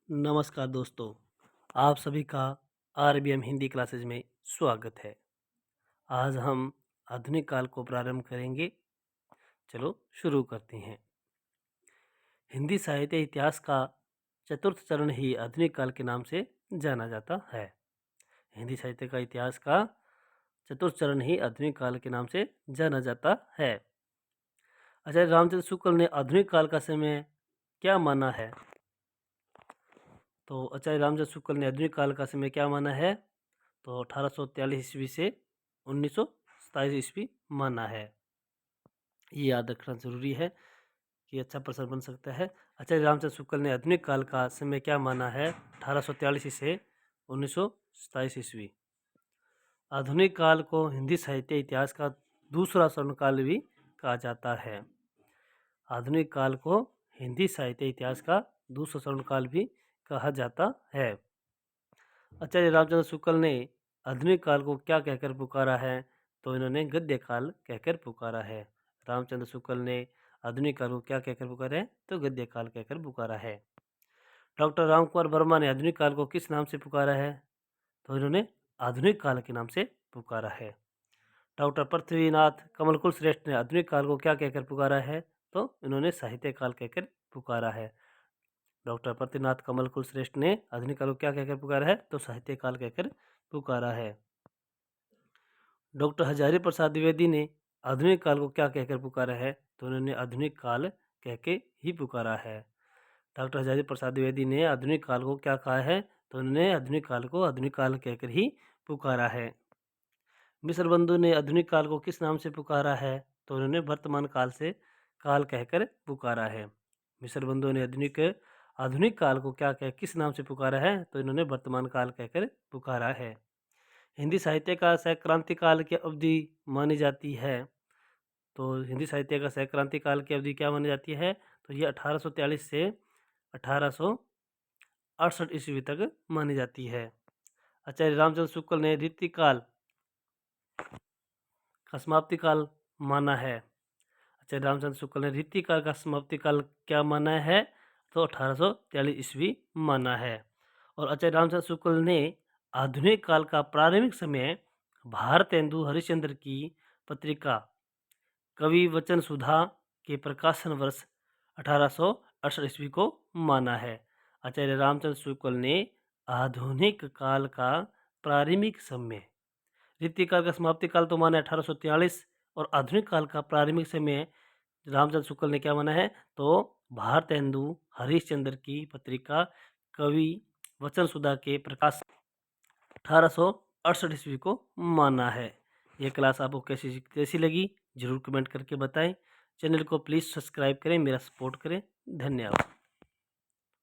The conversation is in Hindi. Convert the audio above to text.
नमस्कार दोस्तों, आप सभी का आरबीएम हिंदी क्लासेज में स्वागत है। आज हम आधुनिक काल को प्रारंभ करेंगे। चलो शुरू करते हैं। हिंदी साहित्य इतिहास का चतुर्थ चरण ही आधुनिक काल के नाम से जाना जाता है। हिंदी साहित्य का इतिहास का चतुर्थ चरण ही आधुनिक काल के नाम से जाना जाता है। आचार्य रामचंद्र शुक्ल ने आधुनिक काल का समय क्या माना है? तो आचार्य रामचंद्र शुक्ल ने आधुनिक काल का समय क्या माना है? तो 1843 ईस्वी से 1927 ईस्वी माना है। ये याद रखना जरूरी है कि अच्छा प्रश्न बन सकता है। आचार्य रामचंद्र शुक्ल ने आधुनिक काल का समय क्या माना है? 1843 से 1927 ईस्वी। आधुनिक काल को हिंदी साहित्य इतिहास का दूसरा स्वर्णकाल भी कहा जाता है। आधुनिक काल को हिंदी साहित्य इतिहास का दूसरा स्वर्णकाल भी कहा जाता है। आचार्य रामचंद्र शुक्ल ने आधुनिक काल को क्या कहकर पुकारा है? तो इन्होंने गद्य काल कहकर पुकारा है। रामचंद्र शुक्ल ने आधुनिक काल को क्या कहकर पुकारा है? तो गद्य काल कहकर पुकारा है। डॉक्टर रामकुमार वर्मा ने आधुनिक काल को किस नाम से पुकारा है? तो इन्होंने आधुनिक काल के नाम से पुकारा है। डॉक्टर पृथ्वीनाथ कमलकुल श्रेष्ठ ने आधुनिक काल को क्या कहकर पुकारा है? तो इन्होंने साहित्य काल कहकर पुकारा है। डॉक्टर पृथ्वीनाथ कमलकुल श्रेष्ठ ने आधुनिक काल को क्या कहकर पुकारा है? तो साहित्य काल कहकर पुकारा है। डॉक्टर हजारी प्रसाद द्विवेदी ने आधुनिक काल को क्या कहकर पुकारा है? तो उन्होंने आधुनिक काल कह के ही पुकारा है। डॉक्टर हजारी प्रसाद द्विवेदी ने आधुनिक काल को क्या कहा है? तो उन्होंने आधुनिक काल को आधुनिक काल कहकर ही पुकारा है। मिश्र बंधु ने आधुनिक काल को किस नाम से पुकारा है? तो उन्होंने वर्तमान काल से काल कहकर पुकारा है। मिश्र बंधु ने आधुनिक काल को क्या कह किस नाम से पुकारा है? तो इन्होंने वर्तमान काल कहकर पुकारा है। हिंदी साहित्य का सहक्रांति काल की अवधि मानी जाती है। तो हिंदी साहित्य का सहक्रांति काल की अवधि क्या मानी जाती है? तो ये 1843 से 1868 ईस्वी तक मानी जाती है। आचार्य रामचंद्र शुक्ल ने रीतिकाल का समाप्ति काल माना है। आचार्य रामचंद्र शुक्ल ने रीतिकाल का समाप्ति काल क्या माना है? तो 1843 ईस्वी माना है। और आचार्य रामचंद्र शुक्ल ने आधुनिक काल का प्रारंभिक समय भारतेंदु हरिश्चंद्र की पत्रिका कवि वचन सुधा के प्रकाशन वर्ष 1868 ईस्वी को माना है। आचार्य रामचंद्र शुक्ल ने आधुनिक काल का प्रारंभिक समय रीतिकाल का समाप्ति काल तो माना है 1843 और आधुनिक काल का प्रारंभिक समय रामचंद्र शुक्ल ने क्या माना है? तो भारतेंदु हरिश्चंद्र की पत्रिका कवि वचन सुधा के प्रकाश 1868 ईस्वी को माना है। ये क्लास आपको कैसी लगी जरूर कमेंट करके बताएं। चैनल को प्लीज़ सब्सक्राइब करें, मेरा सपोर्ट करें। धन्यवाद।